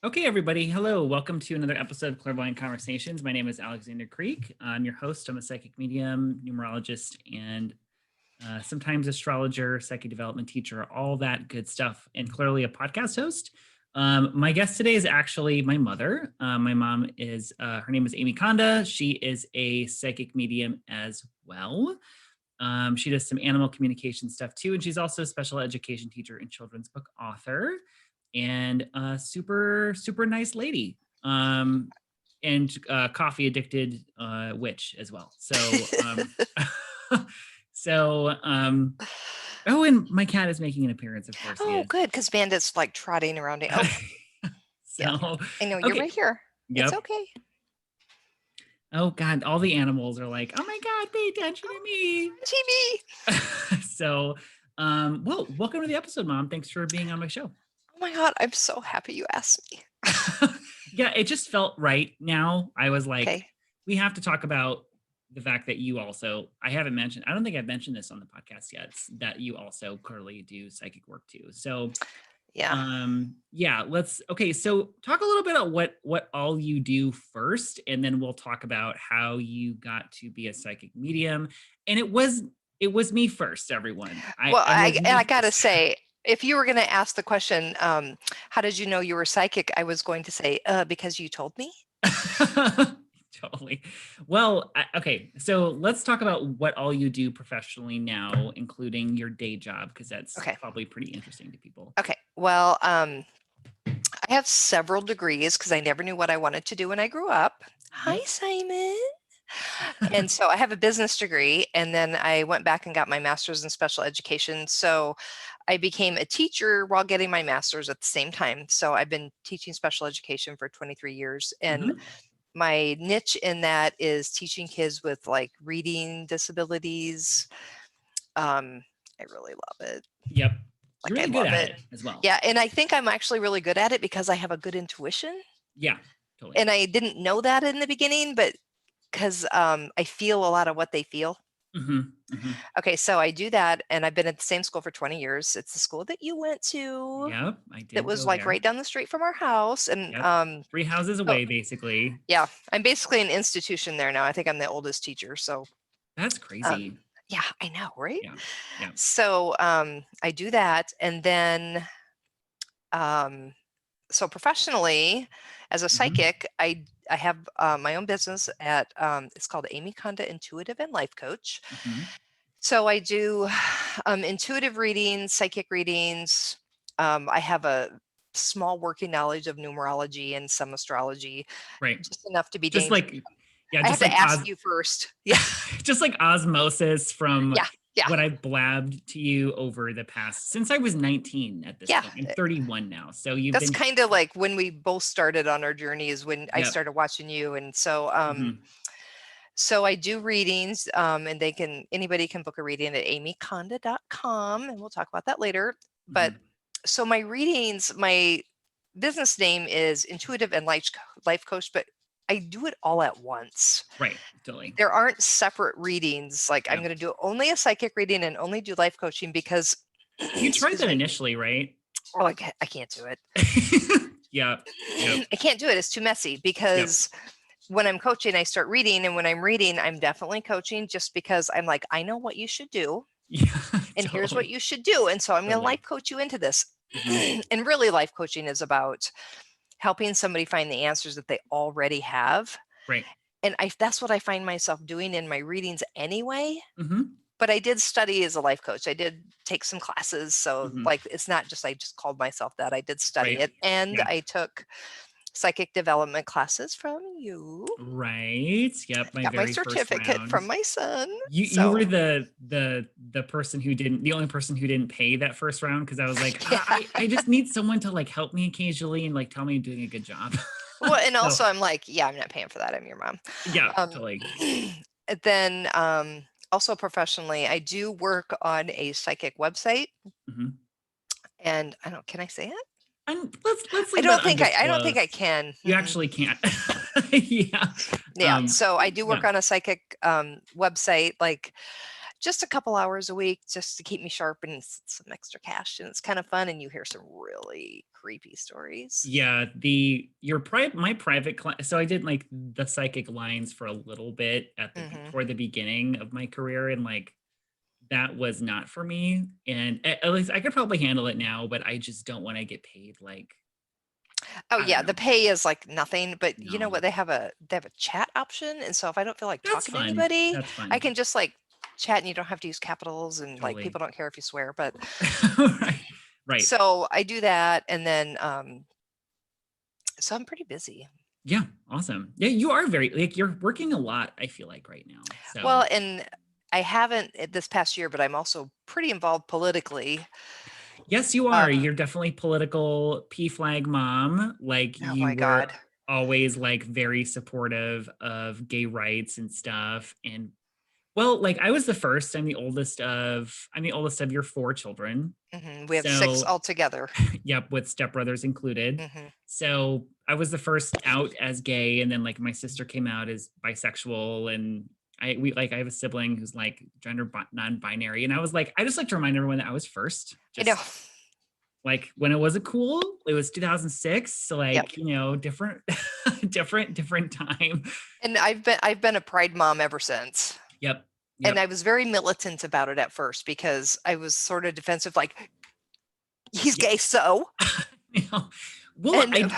Okay, everybody. Hello. Welcome to another episode of Clairvoyant Conversations. My name is Alexander Creek. I'm your host. I'm a psychic medium, numerologist, and sometimes astrologer, psychic development teacher, all that good stuff, and clearly a podcast host. My guest today is actually my mother. My mom is, her name is Amy Konda. She is a psychic medium as well. She does some animal communication stuff too, and she's also a special education teacher and children's book author, and a super nice lady, and coffee addicted witch as well. Oh, and my cat is making an appearance, of course. Oh, good, because Bandit's like trotting around. Oh, yeah. I know you're right here. Yep. It's okay. Oh God, all the animals are like, oh my God, pay attention to me. TV. So, well, welcome to the episode, Mom. Thanks for being on my show. Oh my God, I'm so happy you asked me. Yeah, it just felt right now. I was like, Okay. We have to talk about the fact that you also, I don't think I've mentioned this on the podcast yet, that you also clearly do psychic work too. So yeah. Okay, so talk a little bit about what all you do first, and then we'll talk about how you got to be a psychic medium. And it was me first, everyone. I gotta say, if you were going to ask the question, how did you know you were psychic? I was going to say, because you told me. Totally. Well, okay. So let's talk about what all you do professionally now, including your day job, because that's probably pretty interesting to people. Okay. Well, I have several degrees because I never knew what I wanted to do when I grew up. Hi, Simon. And so I have a business degree, and then I went back and got my master's in special education. So I became a teacher while getting my master's at the same time. So I've been teaching special education for 23 years. And my niche in that is teaching kids with like reading disabilities. I really love it. Yep. Like, you're really good at it as well. Yeah. And I think I'm actually really good at it because I have a good intuition. Yeah, totally. And I didn't know that in the beginning, but because I feel a lot of what they feel. Okay, so I do that, and I've been at the same school for 20 years. It's the school that you went to. Yep, I did. That was like right down the street from our house, and 3 houses away, basically. Yeah, I'm basically an institution there now. I think I'm the oldest teacher. So that's crazy. Yeah, I know, right? Yeah. So I do that, and then so professionally, as a psychic, I have my own business at it's called Amy Konda Intuitive and Life Coach. So I do intuitive readings, psychic readings. I have a small working knowledge of numerology and some astrology, right? Just enough to be just dangerous. like I have to ask you first. Yeah, just like osmosis from yeah. what I've blabbed to you over the past, since I was 19 at this point. I'm 31 now. So that's kind of like when we both started on our journey, is when I started watching you. And so, so I do readings, and anybody can book a reading at amykonda.com, and we'll talk about that later. But so my readings, my business name is Intuitive and Life Coach, but I do it all at once. Right, totally. There aren't separate readings. Like I'm going to do only a psychic reading and only do life coaching because you tried that initially, right? Oh, I can't do it. Yeah. I can't do it. It's too messy because when I'm coaching, I start reading, and when I'm reading, I'm definitely coaching just because I'm like, I know what you should do. Yeah, and here's what you should do. And so I'm going to life coach you into this. And really, life coaching is about helping somebody find the answers that they already have. Right. And that's what I find myself doing in my readings anyway. But I did study as a life coach. I did take some classes. So like, it's not just, I just called myself that. I did study it. And I took psychic development classes from you. Right. Yep. Got my certificate from my son. You were the person who didn't, the only person who didn't pay that first round, because I was like, I just need someone to like help me occasionally and like tell me I'm doing a good job. Well, and also I'm like, yeah, I'm not paying for that. I'm your mom. Yeah, totally. Then also professionally, I do work on a psychic website. And can I say it? Let's I don't think I can. You actually can't. Yeah. So I do work on a psychic website, like just a couple hours a week just to keep me sharp and some extra cash. And it's kind of fun. And you hear some really creepy stories. Yeah, my private class. So I did like the psychic lines for a little bit toward the beginning of my career, and like that was not for me. And at least I could probably handle it now, but I just don't want to get paid like. Oh I don't yeah, know. the pay is like nothing, but you know No, what? They have a chat option, and so if I don't feel like that's talking to fun. anybody, That's I fun. can just like chat, and you don't have to use capitals, and like Totally. people don't care if you swear. But Right. Right. so I do that, and then so I'm pretty busy. Yeah. Awesome. Yeah, you are very like you're working a lot, I feel like right now. So Well, and I haven't this past year, but I'm also pretty involved politically. yes, you are. Um, You're definitely political P flag mom. Like oh you my were God. always like very supportive of gay rights and stuff. And well, like I was the first. I'm the oldest of your 4 children. We have 6 So altogether. yep, with stepbrothers included. hmm So I was the first out as gay, and then like my sister came out as bisexual, and I have a sibling who's like non-binary, and I was like, I just like to remind everyone that I was first. I know. Just like when it wasn't cool, it was 2006. So Yep. like, different, different time. And I've been a pride mom ever since. Yep. And Yep. I was very militant about it at first because I was sort of defensive, like, he's Yep. gay, so. Well, And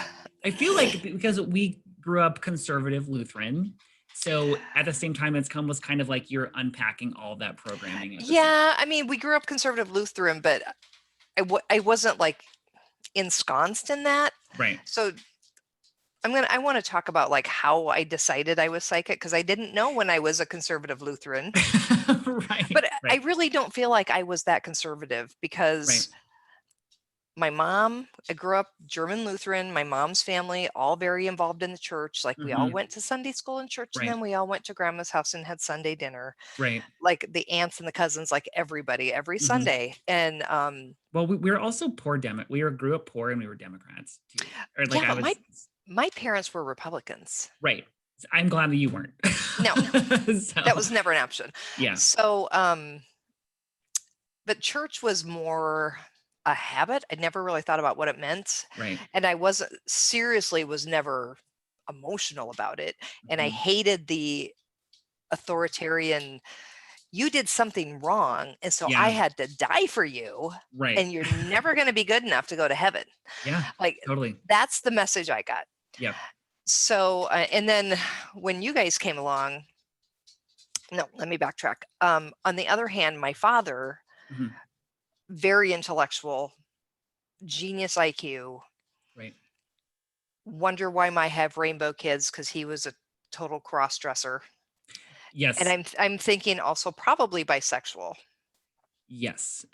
I feel like because we grew up conservative Lutheran, so at the same time, it's almost kind of like you're unpacking all that programming. yeah, I mean, we grew up conservative Lutheran, but I wasn't like ensconced in that. Right. So I want to talk about like how I decided I was psychic, because I didn't know when I was a conservative Lutheran. Right. But I Right. really don't feel like I was that conservative because Right. my mom, I grew up German Lutheran, my mom's family, all very involved in the church. Like we all Mhm. went to Sunday school and church, and Right. then we all went to grandma's house and had Sunday dinner. Right. Like the aunts and the cousins, like everybody, every Mhm. Sunday. And Well, we were also poor grew up poor, and we were Democrats too. Or like yeah, I but was my parents were Republicans. right. I'm glad that you weren't. No, So, that was never an option. yeah. So but church was more a habit. I never really thought about what it meant. Right. And I was never emotional about it. And I Mhm. hated the authoritarian, you did something wrong, and so I Yeah. had to die for you, Right. and you're never going to be good enough to go to heaven. Yeah. Like Totally. that's the message I got. Yep. So and then when you guys came along, no, let me backtrack. On the other hand, my father, Mhm. very intellectual, genius IQ. Right. Wonder why I have rainbow kids, because he was a total cross dresser. And Yes. I'm thinking also probably bisexual. Yes.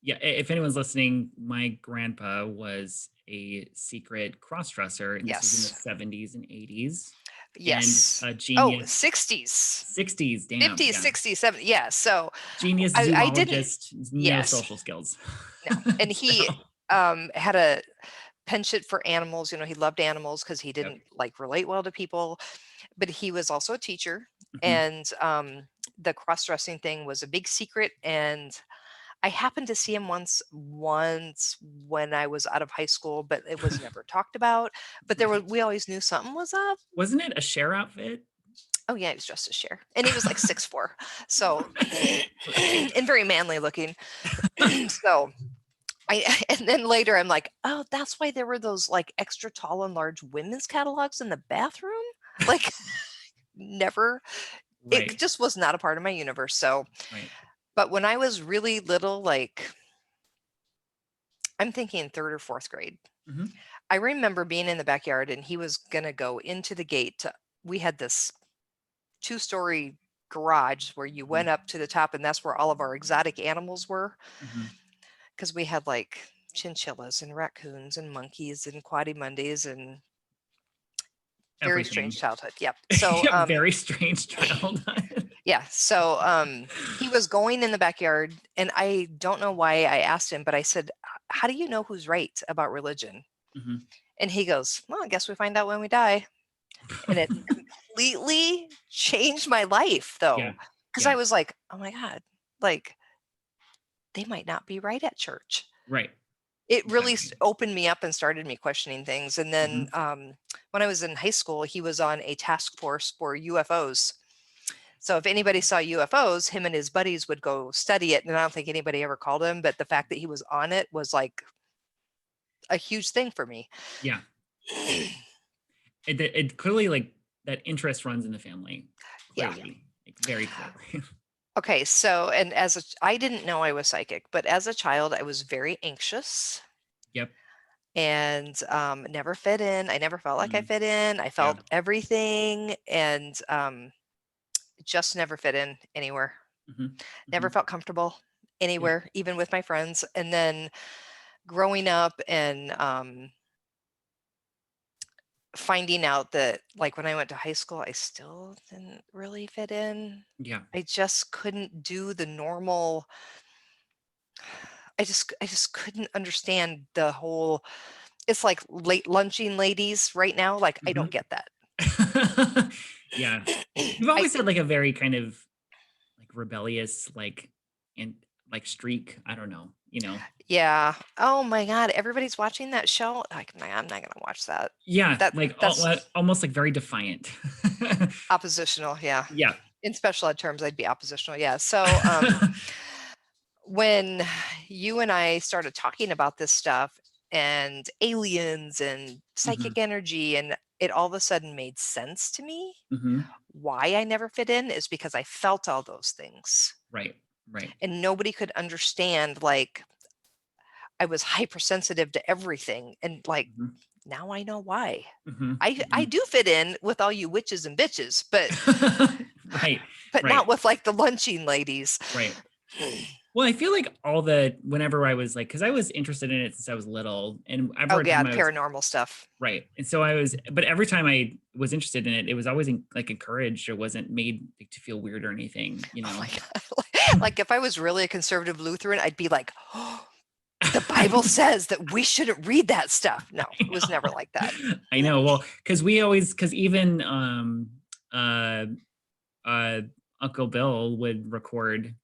Yeah, if anyone's listening, my grandpa was a secret crossdresser, and this was in Yes. the 70s and 80s. Yes. And a Oh, genius 60s. 60s, damn. 50s, Yeah. 60s, 70s. Yeah. So Genius I didn't, zoologist, no yes, social skills. no. And he So, had a penchant for animals. He loved animals because he yep. didn't like relate well to people, but he was also a teacher. Mhm. And the cross-dressing thing was a big secret. And I happened to see him once when I was out of high school, but it was never talked about. But we always knew something was up. Wasn't it a share outfit? Oh yeah, he was dressed as Cher, and he was like 6'4", so Right. and very manly looking. So and then later I'm like, oh, that's why there were those like extra tall and large women's catalogs in the bathroom. Like never, it Right. just was not a part of my universe. So, Right. but when I was really little, like I'm thinking 3rd or 4th grade, Mhm. I remember being in the backyard and he was gonna go into the gate. We had this 2-story garage where you Mhm. went up to the top, and that's where all of our exotic animals were, Mhm. because we had like chinchillas and raccoons and monkeys and quadrimundis and very strange Everything. childhood. Yep. So Yeah, very strange childhood. yeah. So he was going in the backyard, and I don't know why I asked him, but I said, how do you know who's right about religion? Mhm. And he goes, well, I guess we find out when we die. And it completely changed my life, Yeah. though. because I was like, oh my God, like they might not be right at church. Right. It really Exactly. opened me up and started me questioning things. And then when I was in high school, he was on a task force for UFOs. So if anybody saw UFOs, him and his buddies would go study it. And I don't think anybody ever called him, but the fact that he was on it was like a huge thing for me. Yeah. It clearly, like, that interest runs in the family. Yeah. Clearly. Like, very clearly. Okay, so and I didn't know I was psychic, but as a child, I was very anxious Yep. and never fit in. I never felt like I fit in. I felt everything and just never fit in anywhere. Never felt comfortable anywhere, even with my friends. And then growing up and finding out that, like, when I went to high school, I still didn't really fit in. Yeah. I just couldn't do the normal. I just couldn't understand the whole. It's like late lunching ladies right now. Like, I don't get that. Yeah. You've always had like a very kind of like rebellious, like, and like streak. I don't know, Yeah. Oh my God. Everybody's watching that show. Like, nah, I'm not gonna watch that. Yeah. That Like that's almost like very defiant. oppositional. Yeah. Yeah. In special ed terms, I'd be oppositional. Yeah. So when you and I started talking about this stuff and aliens and psychic energy, and it all of a sudden made sense to me. Why I never fit in is because I felt all those things. Right. Right. And nobody could understand, like, I was hypersensitive to everything. And like, now I know why. I do fit in with all you witches and bitches, but right. but Right. not with like the lunching ladies. Right. Well, I feel like whenever I was like, because I was interested in it since I was little, and Oh yeah, paranormal stuff. Right. And so but every time I was interested in it, it was always like encouraged or wasn't made to feel weird or anything, Oh my God. Like if I was really a conservative Lutheran, I'd be like, oh, the Bible says that we shouldn't read that stuff. No, it was never like that. I know. Well, because even Uncle Bill would record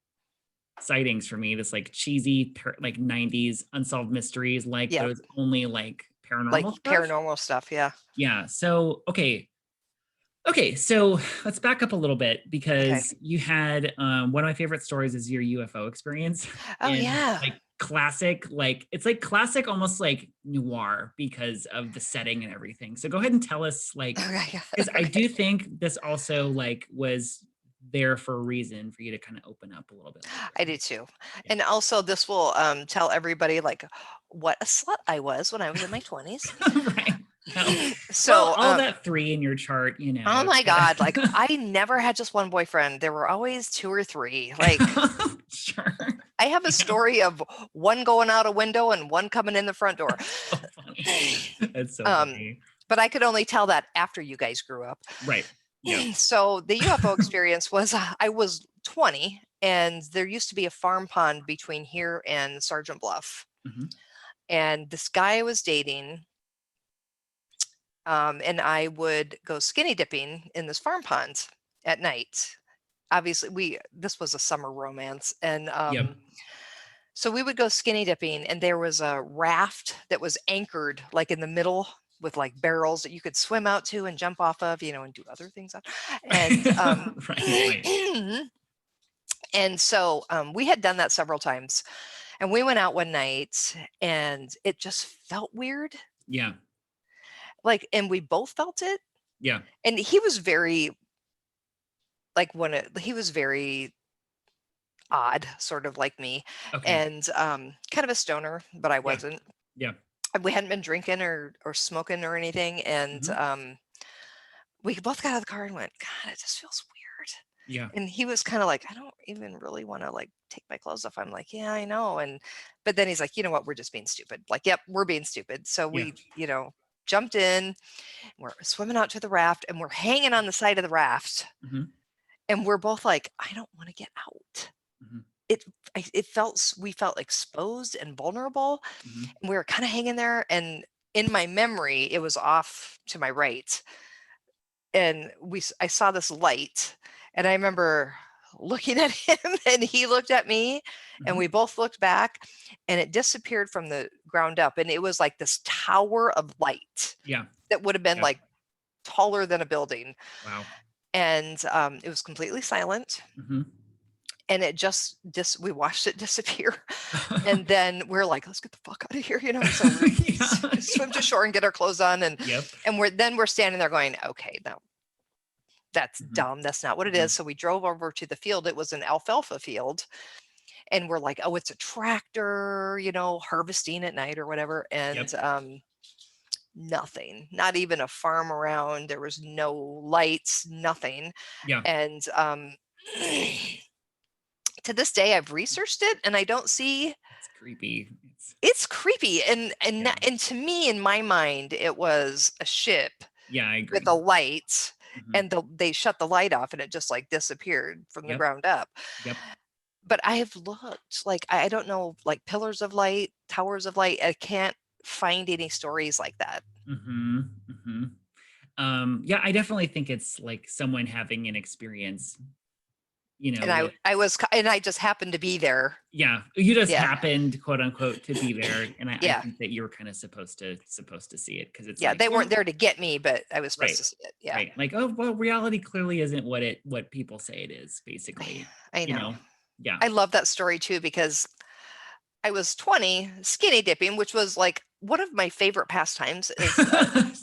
sightings for me, this like cheesy like 90s unsolved mysteries, like but it was only like paranormal stuff. Yeah. So okay, so let's back up a little bit because you had one of my favorite stories is your UFO experience. Oh yeah. Like classic, like it's like classic, almost like noir because of the setting and everything. So go ahead and tell us, like, because I do think this also like was there for a reason for you to kind of open up a little bit. I do too. And also this will tell everybody like what a slut I was when I was in my 20s. Right. No. So well, all that 3 in your chart, Oh my God. Like I never had just one boyfriend. There were always 2 or 3. Like sure. I have a story of one going out a window and one coming in the front door. So funny. That's so funny. But I could only tell that after you guys grew up. Right. Yeah. So the UFO experience was I was 20 and there used to be a farm pond between here and Sergeant Bluff. And this guy I was dating, and I would go skinny dipping in this farm pond at night. Obviously, this was a summer romance. And so we would go skinny dipping, and there was a raft that was anchored like in the middle with like barrels that you could swim out to and jump off of, and do other things on. And right. And so we had done that several times. And we went out one night and it just felt weird. Yeah. Like, and we both felt it. Yeah. And he was very, like, he was very odd, sort of like me. And kind of a stoner, but I wasn't. Yeah. We hadn't been drinking or smoking or anything. And we both got out of the car and went, God, it just feels weird. Yeah. And he was kind of like, I don't even really want to like take my clothes off. I'm like, yeah, I know. But then he's like, you know what? We're just being stupid. Like, yep, we're being stupid. So we, jumped in, we're swimming out to the raft and we're hanging on the side of the raft. And we're both like, I don't want to get out. We felt exposed and vulnerable. And we were kind of hanging there. And in my memory, it was off to my right. And I saw this light. And I remember looking at him, and he looked at me, and we both looked back, and it disappeared from the ground up. And it was like this tower of light Yeah. that would have been like taller than a building. Wow. And it was completely silent. And it just we watched it disappear. And then we're like, let's get the fuck out of here, so we swim to shore and get our clothes on. And we're standing there going, okay, no, that's dumb. That's not what it is. So we drove over to the field. It was an alfalfa field. And we're like, oh, it's a tractor, harvesting at night or whatever. And nothing, not even a farm around. There was no lights, nothing. And to this day, I've researched it, and I don't see. It's creepy. It's creepy, and to me, in my mind, it was a ship. Yeah, I agree. With a light, and they shut the light off, and it just like disappeared from the ground up. But I have looked, like, I don't know, like pillars of light, towers of light. I can't find any stories like that. Yeah, I definitely think it's like someone having an experience. And I just happened to be there. Yeah, you just happened, quote unquote, to be there, and I think that you were kind of supposed to see it, because it's like, they weren't there to get me, but I was supposed to see it. Yeah, right. Like, oh well, reality clearly isn't what people say it is. Basically, I know. Yeah, I love that story too, because I was 20, skinny dipping, which was like one of my favorite pastimes.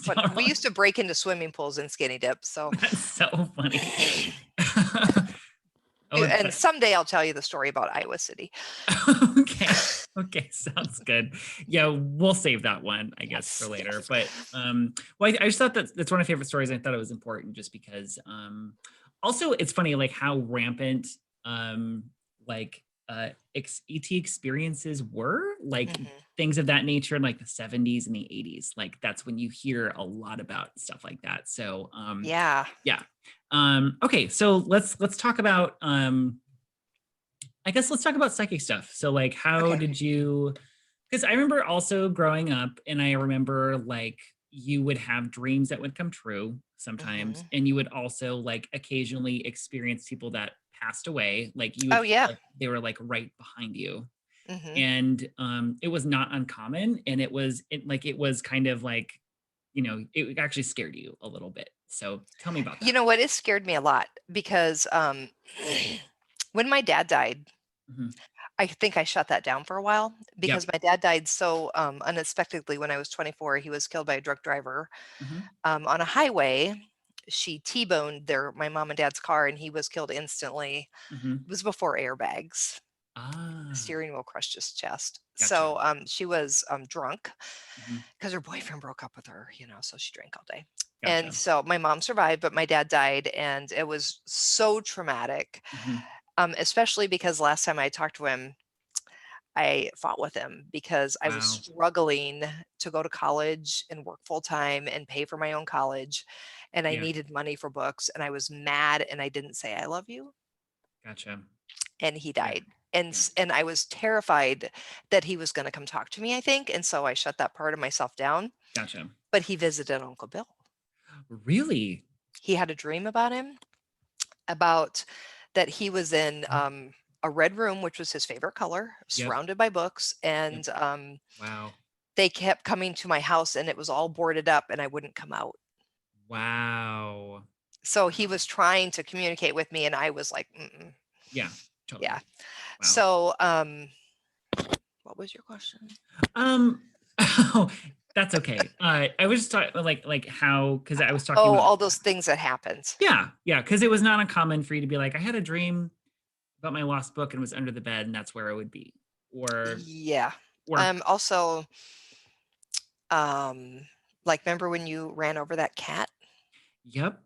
But we used to break into swimming pools and skinny dip. So that's so funny. And someday I'll tell you the story about Iowa City. Okay, sounds good. Yeah, we'll save that one, I guess, for later. But I just thought that's one of my favorite stories. I thought it was important just because also it's funny, like, how rampant ET experiences were, like things of that nature in like the 70s and the 80s. Like, that's when you hear a lot about stuff like that. So okay, so let's talk about I guess let's talk about psychic stuff. So like, how did you, because I remember also growing up, and I remember like you would have dreams that would come true sometimes, and you would also like occasionally experience people that passed away, like you would feel like they were like right behind you. And it was not uncommon, and it was kind of like, it actually scared you a little bit. So tell me about that. You know what? It scared me a lot, because when my dad died, I think I shut that down for a while, because my dad died so unexpectedly when I was 24. He was killed by a drunk driver on a highway. She T-boned my mom and dad's car, and he was killed instantly. It was before airbags. Steering wheel crushed his chest. Gotcha. So she was drunk because her boyfriend broke up with her, so she drank all day. Gotcha. And so my mom survived, but my dad died, and it was so traumatic, especially because last time I talked to him, I fought with him because I was struggling to go to college and work full time and pay for my own college, and I needed money for books, and I was mad, and I didn't say I love you. Gotcha. And he died. And I was terrified that he was going to come talk to me, I think. And so I shut that part of myself down. Gotcha. But he visited Uncle Bill. Really? He had a dream about him, about that he was in a red room, which was his favorite color, surrounded by books. And wow. They kept coming to my house, and it was all boarded up, and I wouldn't come out. Wow. So he was trying to communicate with me, and I was like, mm-mm. Yeah. Totally. Yeah. Wow. So, what was your question? Oh, that's okay. I was just talking like how, because I was talking about all those things that happened. Yeah. Because it was not uncommon for you to be like, I had a dream about my lost book and it was under the bed, and that's where it would be. Or also, like, remember when you ran over that cat? Yep.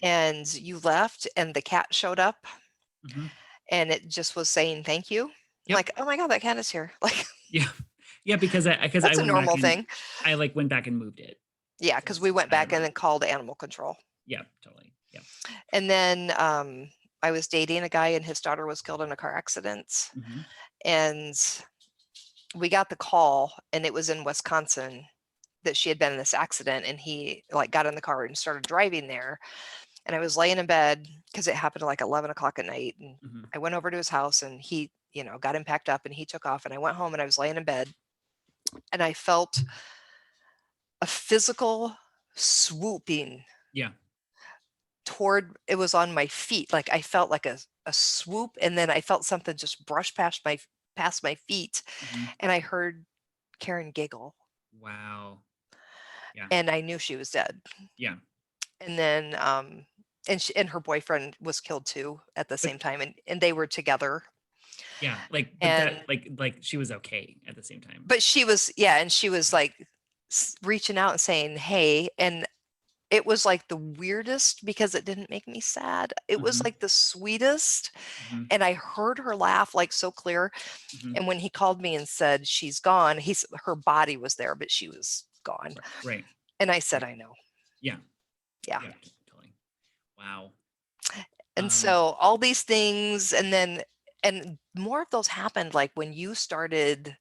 And you left, and the cat showed up. And it just was saying thank you. Like, oh my God, that cat is here. Like, because that's a normal thing. I like went back and moved it. Yeah, because we went back and then called animal control. Yeah, totally. Yeah. And then I was dating a guy, and his daughter was killed in a car accident. And we got the call, and it was in Wisconsin, that she had been in this accident, and he like got in the car and started driving there. And I was laying in bed because it happened at like 11 o'clock at night. And Mm-hmm. I went over to his house and he, got him packed up and he took off. And I went home and I was laying in bed and I felt a physical swooping Yeah. it was on my feet. Like I felt like a swoop, and then I felt something just brush past my feet, Mm-hmm. and I heard Karen giggle, Wow. Yeah. and I knew she was dead. Yeah. And then and her boyfriend was killed too at the But same time, and they were together. yeah, but And that like she was okay at the same time. but she was, yeah, and she was like reaching out and saying, "Hey," and it was like the weirdest because it didn't make me sad. It was Mm-hmm. like the sweetest. Mm-hmm. And I heard her laugh like so clear. Mm-hmm. And when he called me and said she's gone, her body was there, but she was gone. Right. And I said, Right. I know. Yeah. Yeah. Yeah. Totally. Wow. And so all these things, and more of those happened like when you started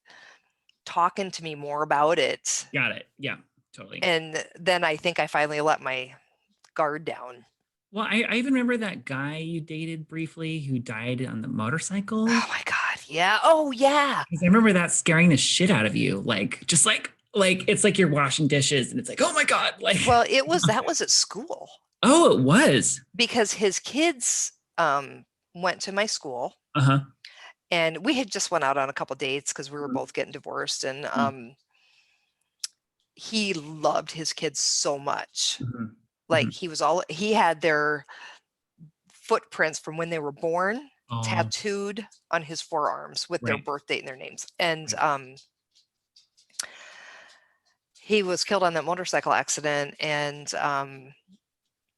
talking to me more about it. Got it. Yeah. Totally. And then I think I finally let my guard down. Well, I even remember that guy you dated briefly who died on the motorcycle. Oh my God. Yeah. Oh yeah. Because I remember that scaring the shit out of you. Like, just like it's like you're washing dishes and it's like, oh my God. Like, Well, that was at school oh, it was. because his kids went to my school. Uh-huh. And we had just went out on a couple dates because we were Mhm. both getting divorced. And Mhm. he loved his kids so much. Mhm. Like Mhm. he had their footprints from when they were born Oh, tattooed on his forearms with their right. birth date and their names. And Right. he was killed on that motorcycle accident. And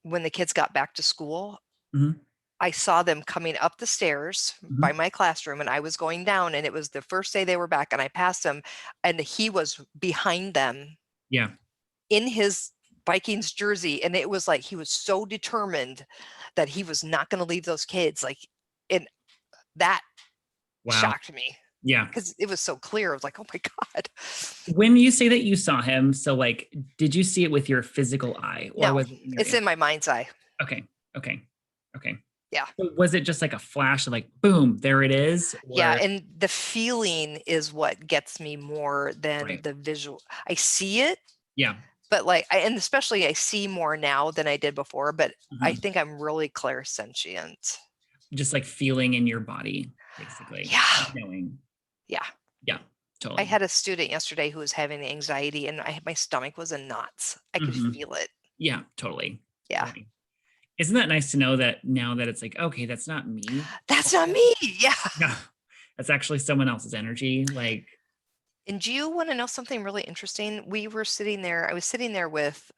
when the kids got back to school, Mhm. I saw them coming up the stairs by Mhm. my classroom, and I was going down, and it was the first day they were back, and I passed him, and he was behind them Yeah. in his Vikings jersey, and it was like he was so determined that he was not going to leave those kids. Like, and that Wow. shocked me Yeah. because it was so clear. I was like, oh my God. When you say that you saw him, so like, did you see it with your physical eye or No, was it in your it's in my mind's eye. Okay. Okay. Okay. Yeah. So was it just like a flash of like, boom, there it is? Yeah. Or And the feeling is what gets me more than right. the visual. I see it, Yeah. but like, and especially I see more now than I did before, but I Mhm. think I'm really clairsentient. Just like feeling in your body, basically. Yeah. Knowing. Yeah. Yeah. I Totally. had a student yesterday who was having anxiety, and my stomach was in knots. I could Mhm. feel it. Yeah. Totally. Yeah. Totally. Isn't that nice to know that now that it's like, okay, that's not me. That's not me. Yeah. No, that's actually someone else's energy. Like, And do you want to know something really interesting? I was sitting there with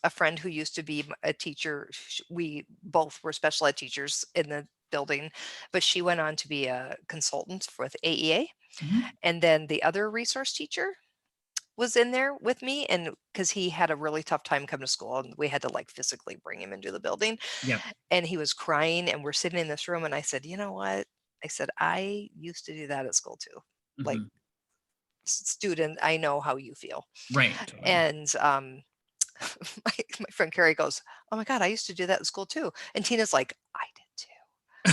a friend who used to be a teacher. We both were special ed teachers in the building, but she went on to be a consultant with AEA. mhm. And then the other resource teacher was in there with me, and because he had a really tough time coming to school, and we had to like physically bring him into the building, Yep. and he was crying, and we're sitting in this room, and I said, you know what? I said, I used to do that at school too. Like, Mhm. student, I know how you feel. Right. Totally. And my friend Carrie goes, oh my God, I used to do that at school too. And Tina's like, I did too.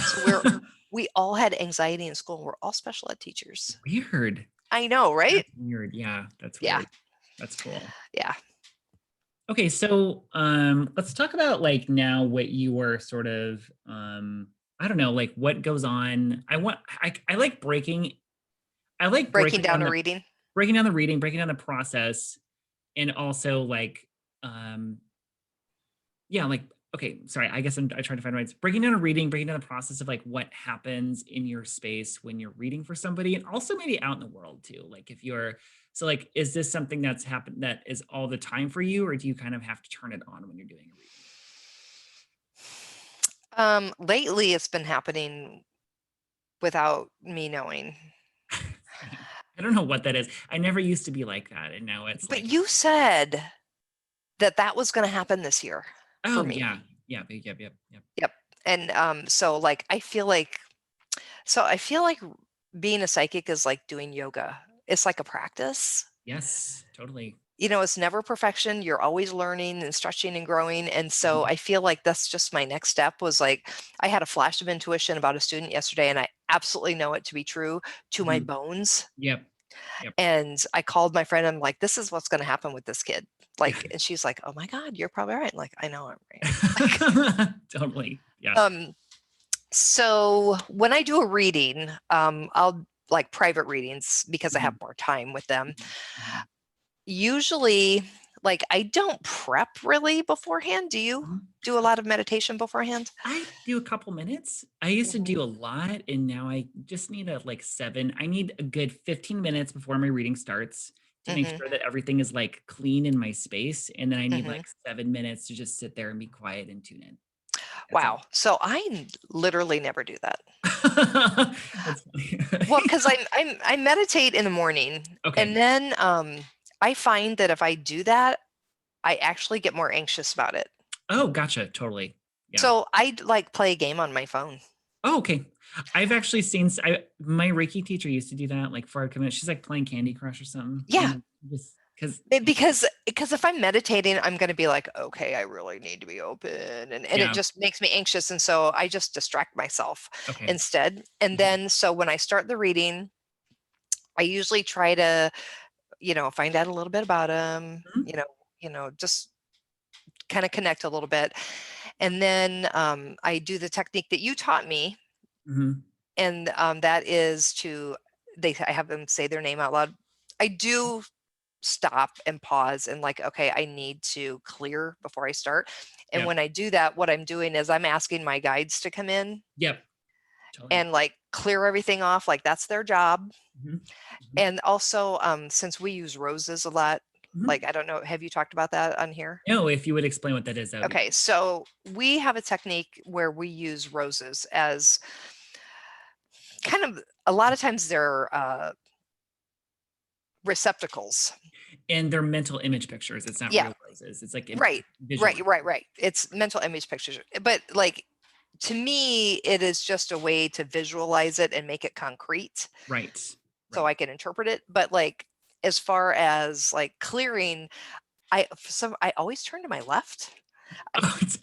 So we all had anxiety in school. We're all special ed teachers. Weird. I know, right? That's weird. Yeah. That's Yeah. weird. That's cool. Yeah. Okay. So let's talk about like now what you are sort of I don't know, like what goes on. I like Breaking down a reading. breaking down the reading, breaking down the process, and also like yeah, like okay, sorry, I guess I trying to find words. Breaking down a reading, breaking down the process of like what happens in your space when you're reading for somebody, and also maybe out in the world too. Like if you're so like, is this something that's happened that is all the time for you, or do you kind of have to turn it on when you're doing a Lately it's been happening without me knowing. reading? I don't know what that is. I never used to be like that, and now it's But like, you said that was going to happen this year for oh me. yeah, yeah, yep, yep, yep. Yep. And so like I feel like being a psychic is like doing yoga. It's like a practice. Yes, totally. it's never perfection. You're always learning and stretching and growing. And so I feel like that's just my next step was like, I had a flash of intuition about a student yesterday, and I absolutely know it to be true to my bones. Yep. Yep. And I called my friend. I'm like, this is what's going to happen with this kid. Like, and she's like, oh my God, you're probably right. I'm like, I know I'm right. Totally. Yeah. So when I do a reading, I'll like private readings because I have more time with them. Usually, like, I don't prep really beforehand. Do you do a lot of meditation beforehand? I do a couple minutes. I used to do a lot, and now I just need I need a good 15 minutes before my reading starts to make sure that everything is like clean in my space. And then I need like 7 minutes to just sit there and be quiet and tune in. Wow. So I literally never do that. That's funny. Well, because I meditate in the morning, and then I find that if I do that, I actually get more anxious about it. Oh, gotcha. Totally. Yeah. So I like play a game on my phone. Oh, okay. I've actually seen my Reiki teacher used to do that like for our she's like playing Candy Crush or something. Yeah. Because if I'm meditating, I'm going to be like, okay, I really need to be open. And it just makes me anxious. And so I just distract myself instead. And then, so when I start the reading, I usually try to, find out a little bit about them, just kind of connect a little bit. And then I do the technique that you taught me. And that is I have them say their name out loud. I do stop and pause and like, okay, I need to clear before I start. And when I do that, what I'm doing is I'm asking my guides to come in. Yep. Totally. And like clear everything off. Like that's their job. And also, since we use roses a lot, like, I don't know, have you talked about that on here? No, if you would explain what that is. Okay. So we have a technique where we use roses as kind of, a lot of times they're receptacles. And they're mental image pictures. It's not real roses. It's like right. It's mental image pictures. But like, to me, it is just a way to visualize it and make it concrete. Right. So I can interpret it. But like, as far as like clearing, I always turn to my left.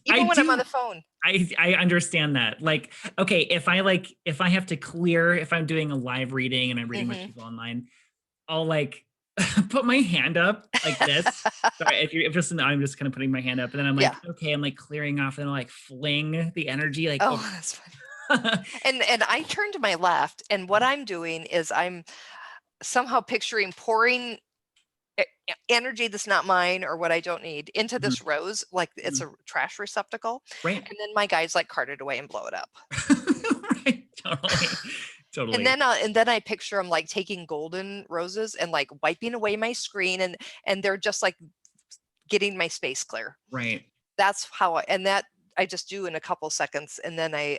Even when I'm on the phone. I understand that. Like, okay, if I have to clear, if I'm doing a live reading and I'm reading with people online, I'll like put my hand up like this. Sorry, I'm just kind of putting my hand up, and then I'm like, okay, I'm like clearing off, and I'll like fling the energy like. Oh, that's funny. and I turn to my left, and what I'm doing is I'm somehow picturing pouring energy that's not mine or what I don't need into this rose, like it's a trash receptacle. Right. And then my guys like cart it away and blow it up. Right. Totally. And then I picture them like taking golden roses and like wiping away my screen, and they're just like getting my space clear. Right. That's how I just do in a couple seconds, and then I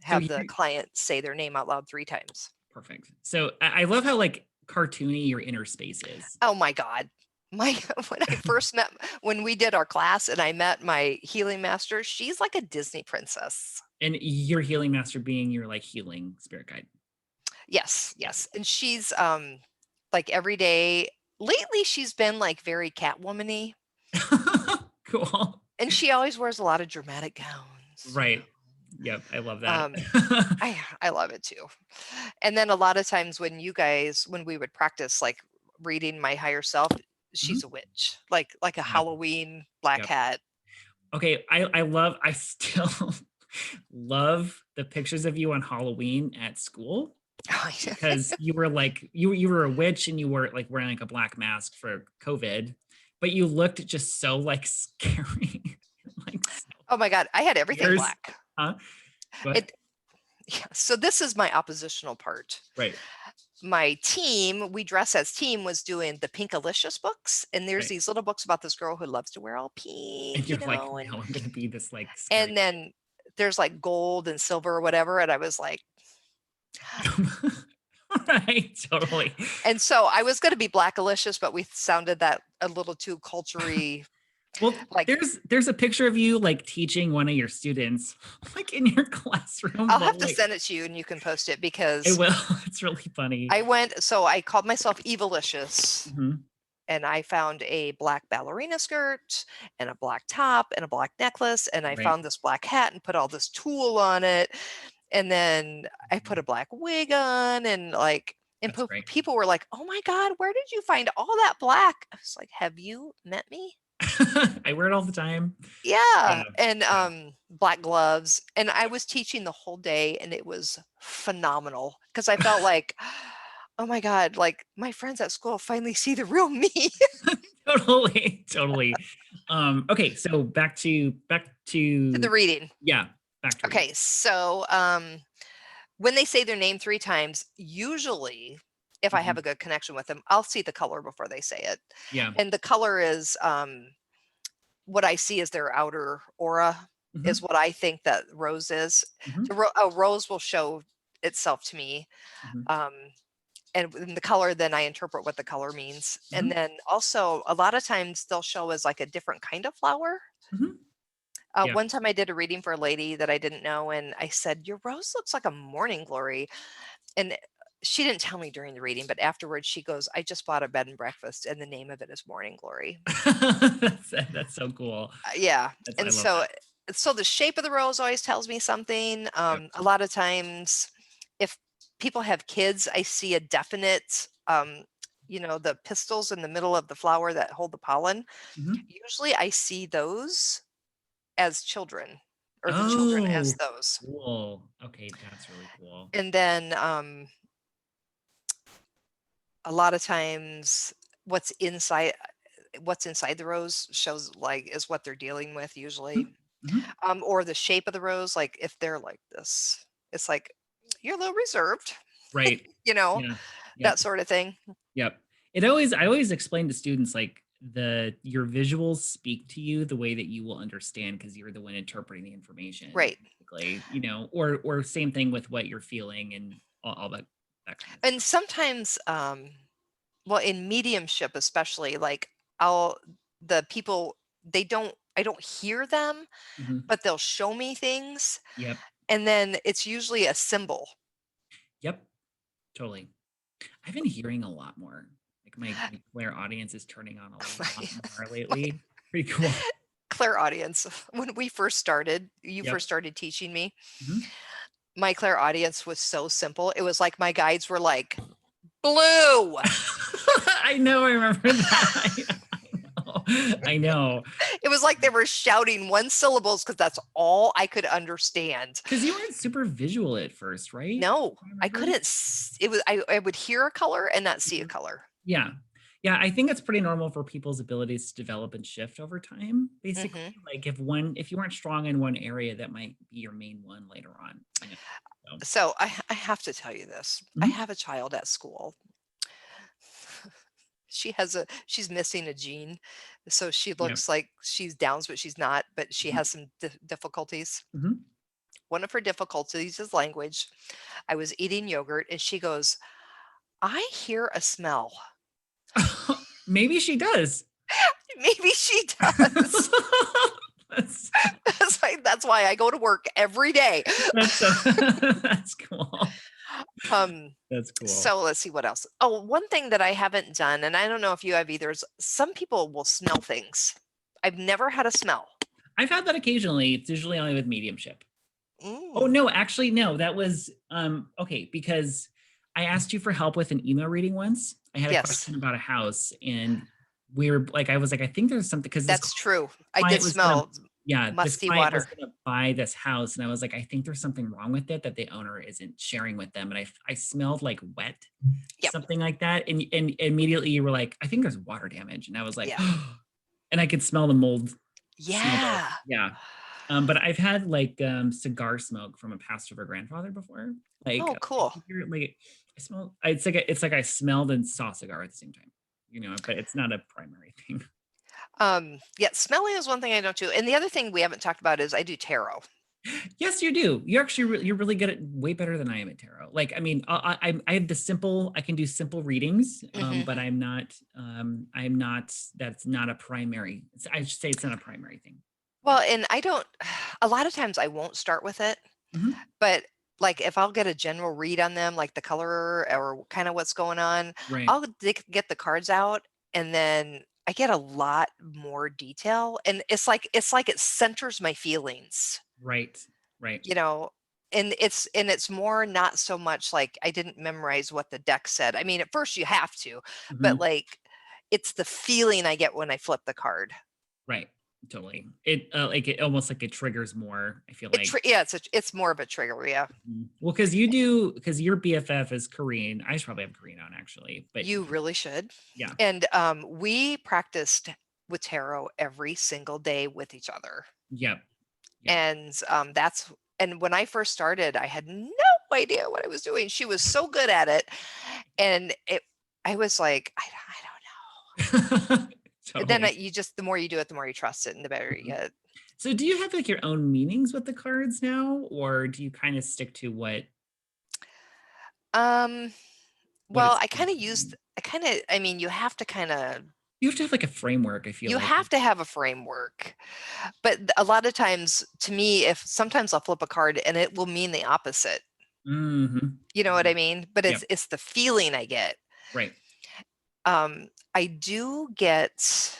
have the client say their name out loud 3 times. Perfect. So I love how like cartoony your inner space is. Oh my God. When I first when we did our class and I met my healing master, she's like a Disney princess. And your healing master being your like healing spirit guide. Yes. And she's like every day lately she's been like very Catwoman-y. Cool. And she always wears a lot of dramatic gowns. Right. Yep. I love that. I love it too. And then a lot of times when we would practice like reading my higher self, she's a witch, like a Halloween black hat. Okay. I still love the pictures of you on Halloween at school. Because you were like you were a witch and you were like wearing like a black mask for COVID, but you looked just so like scary. Like, oh my God, I had everything black. Huh? So this is my oppositional part. Right. My team, we dress as team, was doing the Pinkalicious books, and there's these little books about this girl who loves to wear all pink. And you're like, no, I'm gonna be this like. Scary. And then there's like gold and silver or whatever, and I was like. Right, totally. And so I was going to be Blackalicious, but we sounded that a little too culture-y. Well, like there's a picture of you like teaching one of your students, like in your classroom. I'll have to send it to you, and you can post it because I will. It's really funny. I called myself Evilicious, and I found a black ballerina skirt and a black top and a black necklace, and I Right. found this black hat and put all this tulle on it, and then I put Mhm. a black wig on, and like, and That's great. people were like, "Oh my God, where did you find all that black?" I was like, "Have you met me?" I wear it all the time. Yeah, Yeah. and Yeah. black gloves, and I Yep. was teaching the whole day, and it was phenomenal because I felt like, oh my God, like my friends at school finally see the real me. Totally. Totally. Okay. So back To the to, reading. yeah, back to reading. Okay, so when they say their name 3 times, usually if I have Mhm. a good connection with them, I'll see the color before they say it. Yeah. And the color is what I see as their outer aura, is Mhm. what I think that rose is. Mhm. A rose will show itself to me. Mhm. Um, and in the color, then I interpret what the color means. And Mhm. then also, a lot of times they'll show as like a different kind of flower. Mhm. Yeah. One time I did a reading for a lady that I didn't know, and I said, "Your rose looks like a morning glory." And she didn't tell me during the reading, but afterwards she goes, "I just bought a bed and breakfast, and the name of it is Morning Glory." That's so cool. Yeah. I And love that. so the shape of the rose always tells me something. Yep. A lot of times, if people have kids, I see a definite, the pistils in the middle of the flower that hold the pollen. Mhm. Usually I see those as children, or the children as Oh, those. cool. Okay, that's really cool. And then a lot of times what's inside what's inside the rose shows, like, is what they're dealing with usually. Mhm. Mhm. Or the shape of the rose, like if they're like this, it's like, you're a little reserved, Right. you know, Yeah. Yep. that sort of thing. Yep. I always explain to students like your visuals speak to you the way that you will understand because you're the one interpreting the information, Right. basically, or same thing with what you're feeling and all that kind of And stuff. sometimes, well, in mediumship especially, like, I'll the people, I don't hear them, Mhm. but they'll show me things, Yep. and then it's usually a symbol. Yep. Totally. I've been hearing a lot more. Like my Claire audience is turning on a lot more My lately. Pretty cool. clairaudience, when you Yep. first started teaching me, Mhm. my clairaudience was so simple. It was like my guides were like, "Blue." I know. I remember that. I know. I know. It was like they were shouting one syllables because that's all I could understand. Because you weren't super visual at first, right? No, I I remember. couldn't it was I would hear a color and not see a Mhm. color. Yeah. Yeah. I think it's pretty normal for people's abilities to develop and shift over time. Basically, Mhm. like if you weren't strong in one area, that might be your main one later on. So, So I have to tell you this. I mhm. have a child at school. She's missing a gene, so she Yep. looks like she's Downs, but she's not, but she Mhm. has some difficulties. Mhm. One of her difficulties is language. I was eating yogurt and she goes, "I hear a smell." Maybe she does. Maybe she does. That's That's why I go to work every day. that's so that's cool. Um, That's cool. so let's see what else. Oh, one thing that I haven't done, and I don't know if you have either, is some people will smell things. I've never had a smell. I've had that occasionally. It's usually only with mediumship. Oh Mm. no, actually no, that was okay because I asked you for help with an email reading once. I had a Yes, question about a house and I was like, I think there's something because this that's true. I client did was gonna smell yeah, this musty client was water. gonna buy this house and I was like, I think there's something wrong with it that the owner isn't sharing with them. And I smelled like wet, Yep. something like that. And immediately you were like, I think there's water damage. And I was like, Yeah. and I could smell the mold smell both. Yeah. Yeah. But I've had like cigar smoke from a past of her grandfather before. Like Oh, I cool. can hear it, like I smell. It's like I smelled and saw a cigar at the same time. But it's not a primary thing. Yeah, smelling is one thing I don't do. And the other thing we haven't talked about is I do tarot. Yes, you do. You're actually you're really good at way better than I am at tarot. Like I mean, I have the simple. I can do simple readings, Hmm. but I'm not. I'm not. That's not a primary. I should say it's not a primary thing. Well, and I don't, a lot of times I won't start with it, Mhm. but like if I'll get a general read on them, like the color or kind of what's going on, Right. I'll get the cards out and then I get a lot more detail, and it's like it centers my feelings, Right. Right. you know, and it's more not so much like I didn't memorize what the deck said. I mean, at first you have to, but Mhm. like it's the feeling I get when I flip the card. Right. Totally. It like it almost like it triggers more, I feel like. Yeah, it's more of a trigger, yeah. Well, because your BFF is Korean. I should probably have Korean on actually, but You really should. yeah. And we practiced with tarot every single day with each other. Yep. Yep. And and when I first started, I had no idea what I was doing. She was so good at it. And I was like, I don't know. And then Totally. the more you do it, the more you trust it and the better you Mhm. get. So do you have like your own meanings with the cards now, or do you kind of stick to Um, what well, it's supposed to mean? I mean, you have to kind of, You have to have like a framework, I feel you like. have to have a framework. But a lot of times, to me, if sometimes I'll flip a card and it will mean the opposite. Mhm. You know what I Mhm. mean? But Yep. it's the feeling I get. Right. I do get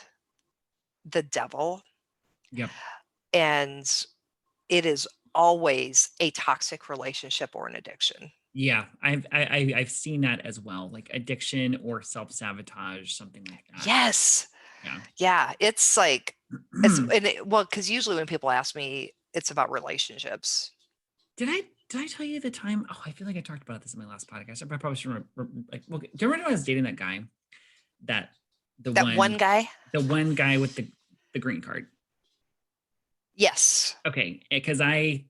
the devil, Yep. and it is always a toxic relationship or an addiction. Yeah, I've seen that as well, like addiction or self-sabotage, something like that. Yes. Yeah. Yeah. It's like, well, because usually when people ask me, it's about relationships. Did I tell you the time? Oh, I feel like I talked about this in my last podcast. I probably should remember. Like, well, do you remember when I was dating that guy? That the That one one, guy. the one guy with the green card. Yes. Okay, because I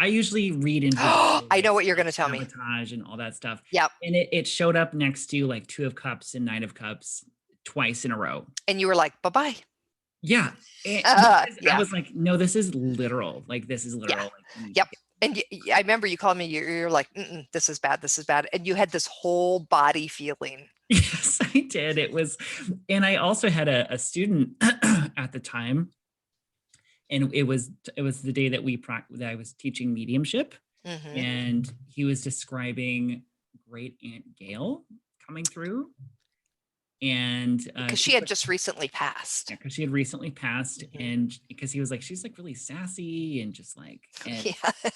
usually read into the whole I like know what you're going self to tell me. sabotage and all that stuff, Yep. and it showed up next to like Two of Cups and Nine of Cups twice in a row. And you were like, bye bye. Yeah, because I Yeah. was like, no, this is literal. Like this is Yeah. literal. Like you need to Yep. get. And I remember you called me, you're like, this is bad. This is bad. And you had this whole body feeling. Yes, I did. It was, and I also had a student at the time, and it was the day that that I was teaching mediumship, Hmm. and he was describing Great Aunt Gail coming through, and Because she she's had like, just recently passed. yeah, because she had recently passed, Hmm. and because he was like, she's like really sassy and just like, Yeah.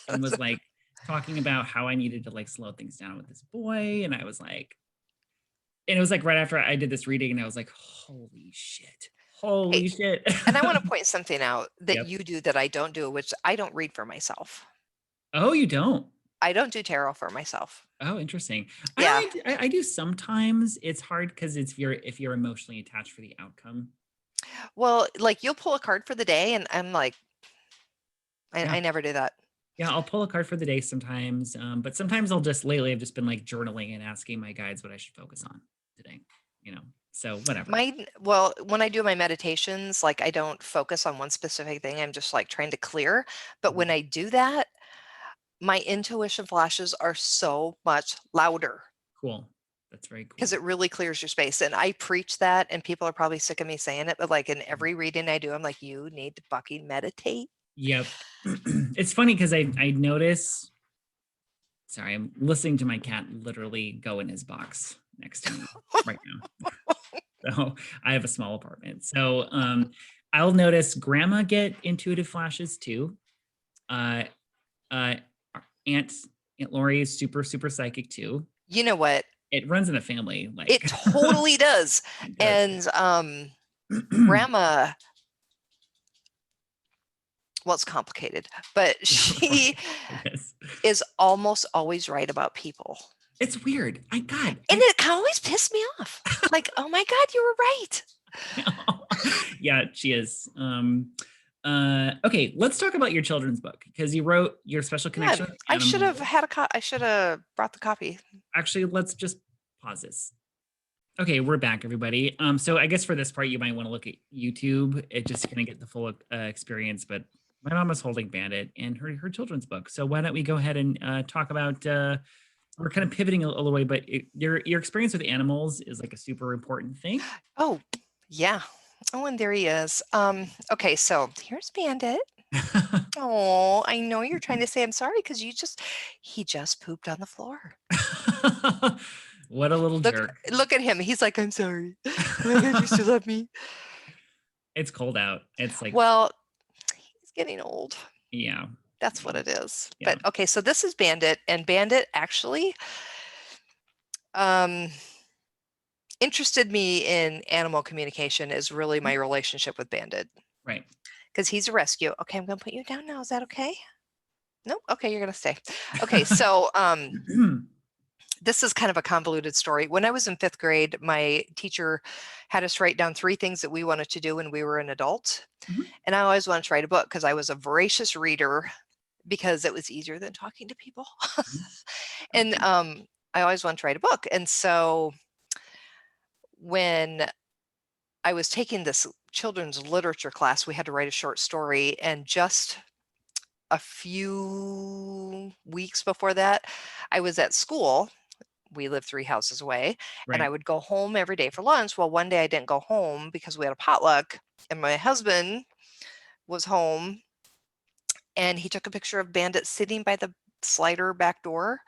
and was like talking about how I needed to like slow things down with this boy, and I was like, and it was like right after I did this reading, and I was like, holy shit, Hey, holy shit. and I want to point something out that Yep. you do that I don't do, which I don't read for myself. Oh, you don't? I don't do tarot for myself. Oh, interesting. Yeah. I do sometimes. It's hard because it's if you're emotionally attached for the outcome. Well, like you'll pull a card for the day, and I'm like, Yeah. I never do that. Yeah, I'll pull a card for the day sometimes, but sometimes I'll just lately I've just been like journaling and asking my guides what I should focus on today, you know. So whatever. Well, when I do my meditations, like I don't focus on one specific thing. I'm just like trying to clear. But when Mhm. I do that, my intuition flashes are so much louder Cool. That's very because cool. it really clears your space. And I preach that, and people are probably sick of me saying it, but like in Mhm. every reading I do, I'm like, you need to fucking meditate. Yep. It's funny because I notice. Sorry, I'm listening to my cat literally go in his box next to me right now. So I have a small apartment. So I'll notice grandma get intuitive flashes too. Uh uh our Aunt Lori is super, super psychic too. You know what? It runs in the family, like It totally does. it does. And grandma, well, it's complicated, but Yeah, she right. It is. is almost always right about people. It's weird. And it can always piss me off. Like, oh my God, you were right. Yeah, she is. Okay, let's talk about your children's book because you wrote your special Yeah, connection with I should have animals. had I should have brought the copy. Actually, let's just pause this. Okay, we're back, everybody. So I guess for this part, you might want to look at YouTube. It just kind of get the full experience. But my mom is holding Bandit and her children's book. So why don't we go ahead and talk about? We're kind of pivoting a little way, but your experience with animals is like a super important thing. Oh, yeah. Oh, and there he is. Okay, so here's Bandit. Oh, I know you're trying to say I'm sorry because he just pooped on the floor. What a little Look, jerk. look at him. He's like, I'm sorry. Oh my God, you still love me. It's cold out. It's like, Well, he's getting old. yeah. That's what it is. Yeah. But okay, so this is Bandit, and Bandit actually interested me in animal communication is really my relationship with Bandit. Right. Because he's a rescue. Okay, I'm gonna put you down now. Is that okay? Nope. Okay, you're gonna stay. Okay, so this is kind of a convoluted story. When I was in 5th grade, my teacher had us write down 3 things that we wanted to do when we were an adult. Mhm. And I always wanted to write a book because I was a voracious reader because it was easier than talking to people. And I always wanted to write a book. And so when I was taking this children's literature class, we had to write a short story. And just a few weeks before that, I was at school. We lived 3 houses away, and I Right. would go home every day for lunch. Well, one day I didn't go home because we had a potluck, and my husband was home, and he took a picture of Bandit sitting by the slider back door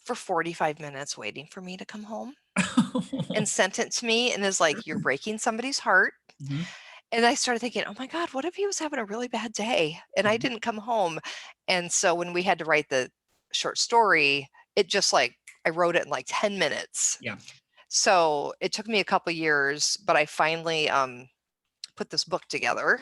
for 45 minutes waiting for me to come home and sent it to me and is like, "You're breaking somebody's heart." Mhm. And I started thinking, "Oh my God, what if he was having a really bad day and I Mhm. didn't come home?" And so when we had to write the short story, it just like I wrote it in like 10 minutes. Yeah. So it took me a couple years, but I finally put this book together.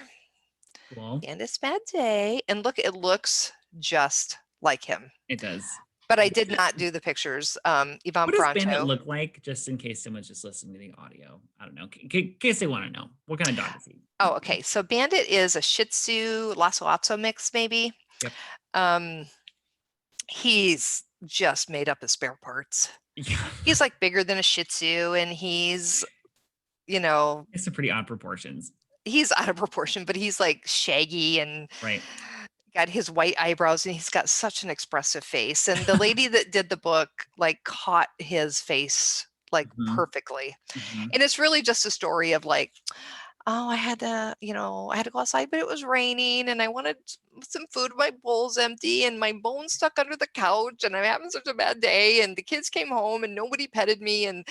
Cool. And it's bad day. And look, it looks just like him. It does. But I did not do the pictures. Yvonne What does Bandit Pronto. look like? Just in case someone's just listening to the audio. I don't know. In case they want to know. What kind of dog is he? Oh, okay. So Bandit is a Shih Tzu Lhasa Apso mix, maybe. Yep. He's just made up of spare parts. Yeah. He's like bigger than a Shih Tzu, and he's, It's some pretty odd proportions. he's out of proportion, but he's like shaggy and Right. got his white eyebrows, and he's got such an expressive face. And the lady that did the book like caught his face like Mhm. perfectly. Mhm. And it's really just a story of like, oh, I had to go outside, but it was raining and I wanted some food. My bowl's empty and my bone's stuck under the couch and I'm having such a bad day. And the kids came home and nobody petted me. And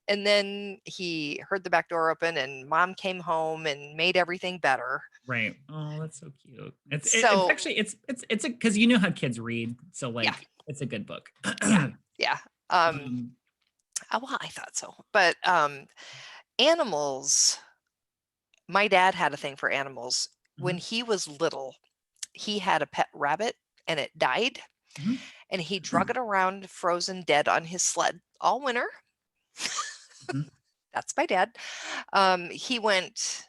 then he heard the back door open and mom came home and made everything better. Right. Oh, that's so cute. It's So actually it's a because you know how kids read, so yeah, like it's a good book. yeah. Um, Well, I thought so. But animals, my dad had a thing for animals. When mhm, he was little, he had a pet rabbit and it died. mhm, And he drug it around frozen dead on his sled all winter. mhm. That's my dad. He went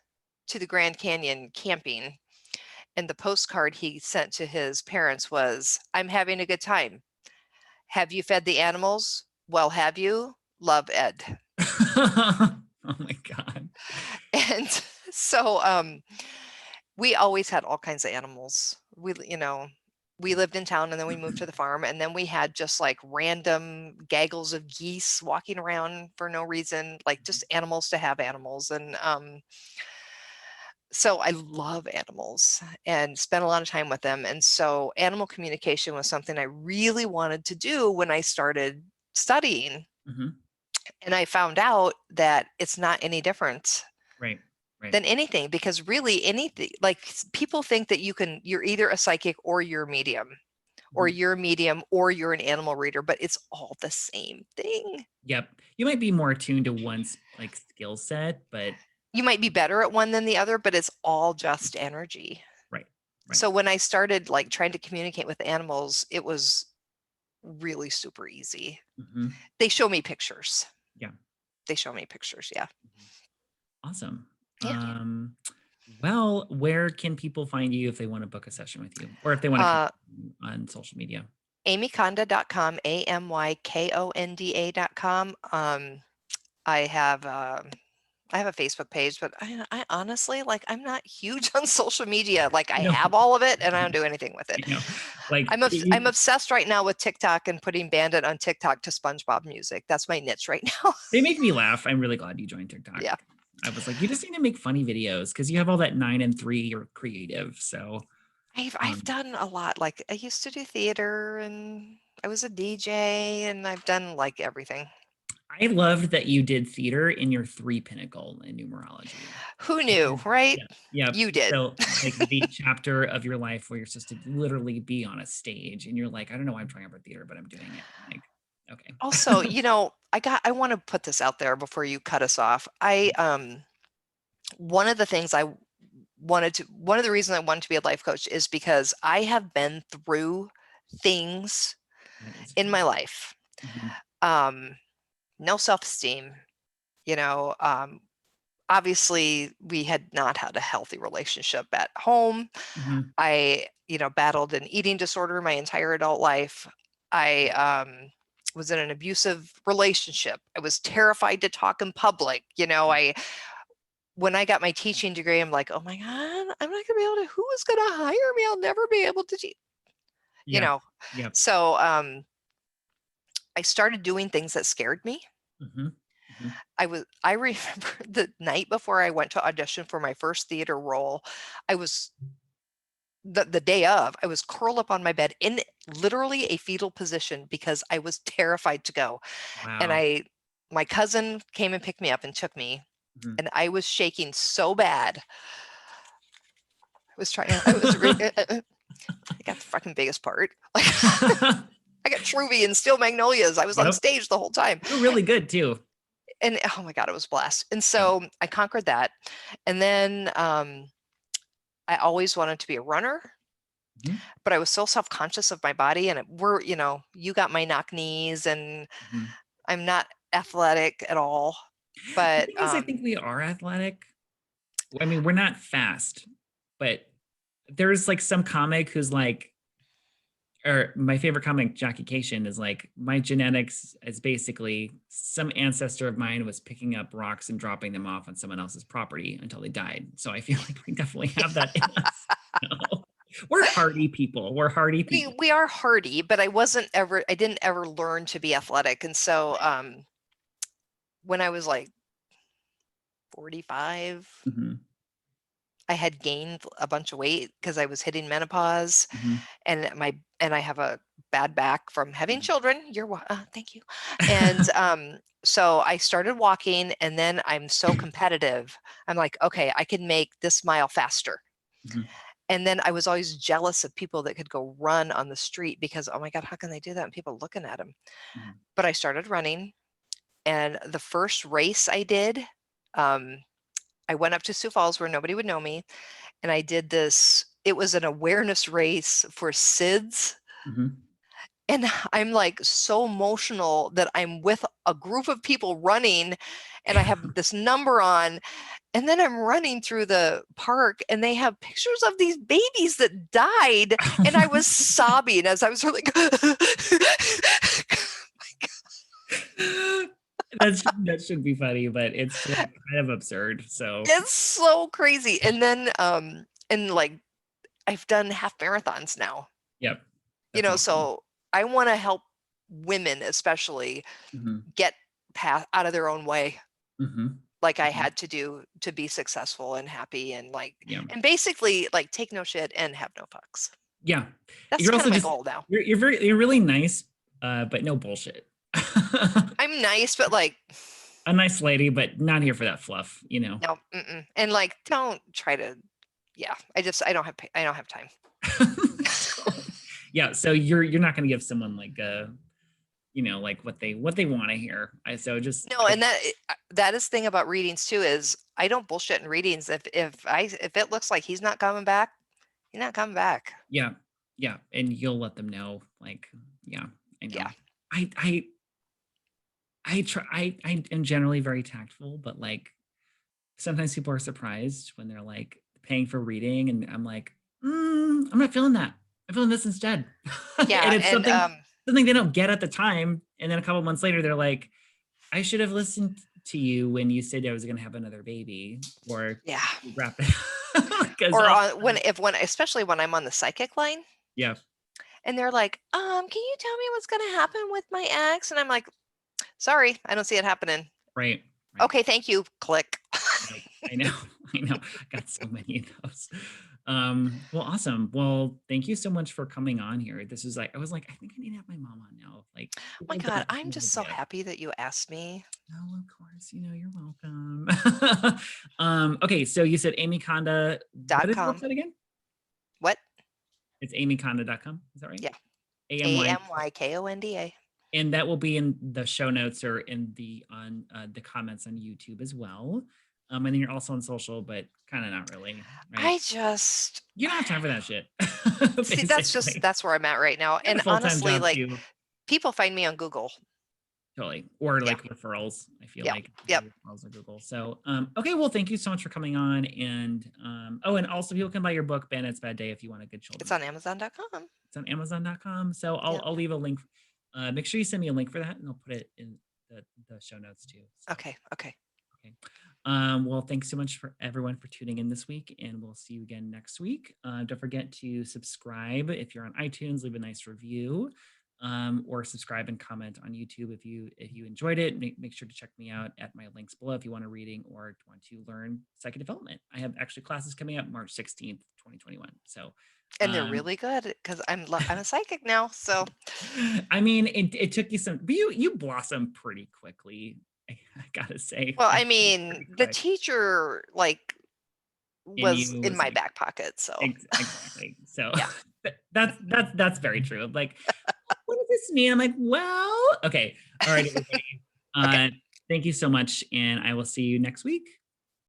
to the Grand Canyon camping, and the postcard he sent to his parents was, "I'm having a good time. Have you fed the animals? Well, have you? Love, Ed." Oh my God. And so we always had all kinds of animals. We lived in town and then we moved to the farm, and then we had just like random gaggles of geese walking around for no reason, like just animals to have animals. And so I love animals and spent a lot of time with them. And so animal communication was something I really wanted to do when I started studying. Mhm. And I found out that it's not any different Right. Right. than anything, because really anything, like people think that you're either a psychic or you're a medium, or Mhm. you're a medium or you're an animal reader, but it's all the same thing. Yep. You might be more attuned to one's like skill set, but You might be better at one than the other, but it's all just energy. right. Right. So when I started like trying to communicate with animals, it was really super easy. Mhm. They show me pictures. Yeah. They show me pictures. Yeah. Mhm. Awesome. Yeah. Well, where can people find you if they want to book a session with you or if they want to Uh, connect on social media? amykonda.com, amykonda.com. I have I have a Facebook page, but I honestly, like, I'm not huge on social media. Like, I I know. have all of it and I don't do anything with it. I know. Like I'm obsessed right now with TikTok and putting Bandit on TikTok to SpongeBob music. That's my niche right now. they make me laugh. I'm really glad you joined TikTok. Yeah. I was like, you just need to make funny videos because you have all that 9 and 3. You're creative. So I've um, done a lot. Like, I used to do theater and I was a DJ and I've done like everything. I loved that you did theater in your 3 pinnacle in numerology. Who knew, right? Yeah. Yep. You did. So like the chapter of your life where you're supposed to literally be on a stage and you're like, I don't know why I'm trying for theater, but I'm doing it. Like, okay. Also, I want to put this out there before you cut us off. One of the reasons I wanted to be a life coach is because I have been through things in my life. Mhm. No self-esteem, obviously we had not had a healthy relationship at home. Mhm. I, battled an eating disorder my entire adult life. I was in an abusive relationship. I was terrified to talk in public. When I got my teaching degree, I'm like, oh my God, I'm not gonna be able to, who is gonna hire me? I'll never be able to teach, Yeah. Yep. So I started doing things that scared me. Mhm. Mhm. I remember the night before I went to audition for my first theater role, I was the day of, I was curled up on my bed in literally a fetal position because I was terrified to go. And Wow. my cousin came and picked me up and took me, Mhm. and I was shaking so bad. I was I got the fucking biggest part. Like I got Truvy and Steel Magnolias. I was on Yep. stage the whole time. You're really good too. And oh my God, it was a blast. And Yeah. so I conquered that. And then I always wanted to be a runner, Mhm. but I was so self-conscious of my body. And you got my knock knees, and Mhm. I'm not athletic at all. The But thing is, I think we are athletic. I mean, we're not fast, but there's like some comic who's like, or my favorite comic, Jackie Cation, is like, my genetics is basically some ancestor of mine was picking up rocks and dropping them off on someone else's property until they died. So I feel like we definitely have that in us. No. We're hardy people. We're hardy people. we are hardy, but I didn't ever learn to be athletic. And so when I was like 45, Mhm. I had gained a bunch of weight because I was hitting menopause, Mhm. and I have a bad back from having Mhm. children. Thank you. And so I started walking, and then I'm so competitive. I'm like, okay, I can make this mile faster. Mhm. And then I was always jealous of people that could go run on the street because, oh my God, how can they do that? And people looking at them. Mhm. But I started running, and the first race I did, um, I went up to Sioux Falls where nobody would know me, and I did this. It was an awareness race for SIDS. Mhm. And I'm like so emotional that I'm with a group of people running, and I have this number on, and then I'm running through the park, and they have pictures of these babies that died, and I was sobbing as I was like, That should be funny, but it's like kind of absurd. So it's so crazy. And then and like I've done half marathons now, yep, that's awesome. so I want to help women especially Mhm. get out of their own way, Mhm. like I Mhm. had to do to be successful and happy, and Yeah. and basically like take no shit and have no fucks. Yeah. That's You're kind also of my just goal now. you're really nice, but no bullshit. I'm nice, but like, A nice lady, but not here for that fluff, you know. no, and like, don't try to. Yeah, I don't have time. So, yeah, so you're not going to give someone like like what they want to hear. So just No, and that is the thing about readings too, is I don't bullshit in readings. If it looks like he's not coming back, he's not coming back. yeah. Yeah, and you'll let them know like yeah, I Yeah, know. I I try I am generally very tactful, but like sometimes people are surprised when they're like paying for reading and I'm like, I'm not feeling that. I'm feeling this instead. yeah, And it's and something they don't get at the time. And then a couple months later, they're like, I should have listened to you when you said I was gonna have another baby or yeah. wrap it because Or I'll on when especially when I'm on the psychic line, yeah, and they're like, can you tell me what's gonna happen with my ex? And I'm like, sorry, I don't see it happening. right, right. Okay, thank you. Click. Right. I know, I know. I got so many of those. Well, awesome. Well, thank you so much for coming on here. This is like, I was like, I think I need to have my mom on now. Like, Oh my people God, don't I'm have an just so idea. happy that you asked me. Oh, of course. You're welcome. Okay. So you said Amy Konda. What is the .com. website again? What? It's amykonda.com. Is that right? Yeah. AMY. AMYKONDA. And that will be in the show notes or in the comments on YouTube as well. And then you're also on social, but kind of not really, right? I just You don't have time for that shit, see basically. that's where I'm at right now. You got And a full-time honestly, job like too, people find me on Google. totally, or Yeah. like referrals. I feel Yep. like Yep. referrals on Google. So, okay, well, thank you so much for coming on, and oh, and also people can buy your book, Bandit's Bad Day, if you want a good It's children's on book. Amazon.com. It's on Amazon.com. So Yep. I'll leave a link. Make sure you send me a link for that, and I'll put it in the show notes too. So. Okay. Okay. Okay. Well, thanks so much for everyone for tuning in this week, and we'll see you again next week. Don't forget to subscribe if you're on iTunes. Leave a nice review, or subscribe and comment on YouTube if you enjoyed it. Make sure to check me out at my links below if you want a reading or want to learn psychic development. I have actually classes coming up March 16th, 2021. So. And they're really good because I'm a psychic now. So I mean, it took you some, but you blossomed pretty quickly. I gotta say. well, I Like, mean, pretty the quick. teacher like And was you in was my like, back pocket. So exactly. So yeah. that's very true. Like, what does this mean? I'm like, well, okay. All right, everybody. Okay. Uh, thank you so much, and I will see you next week.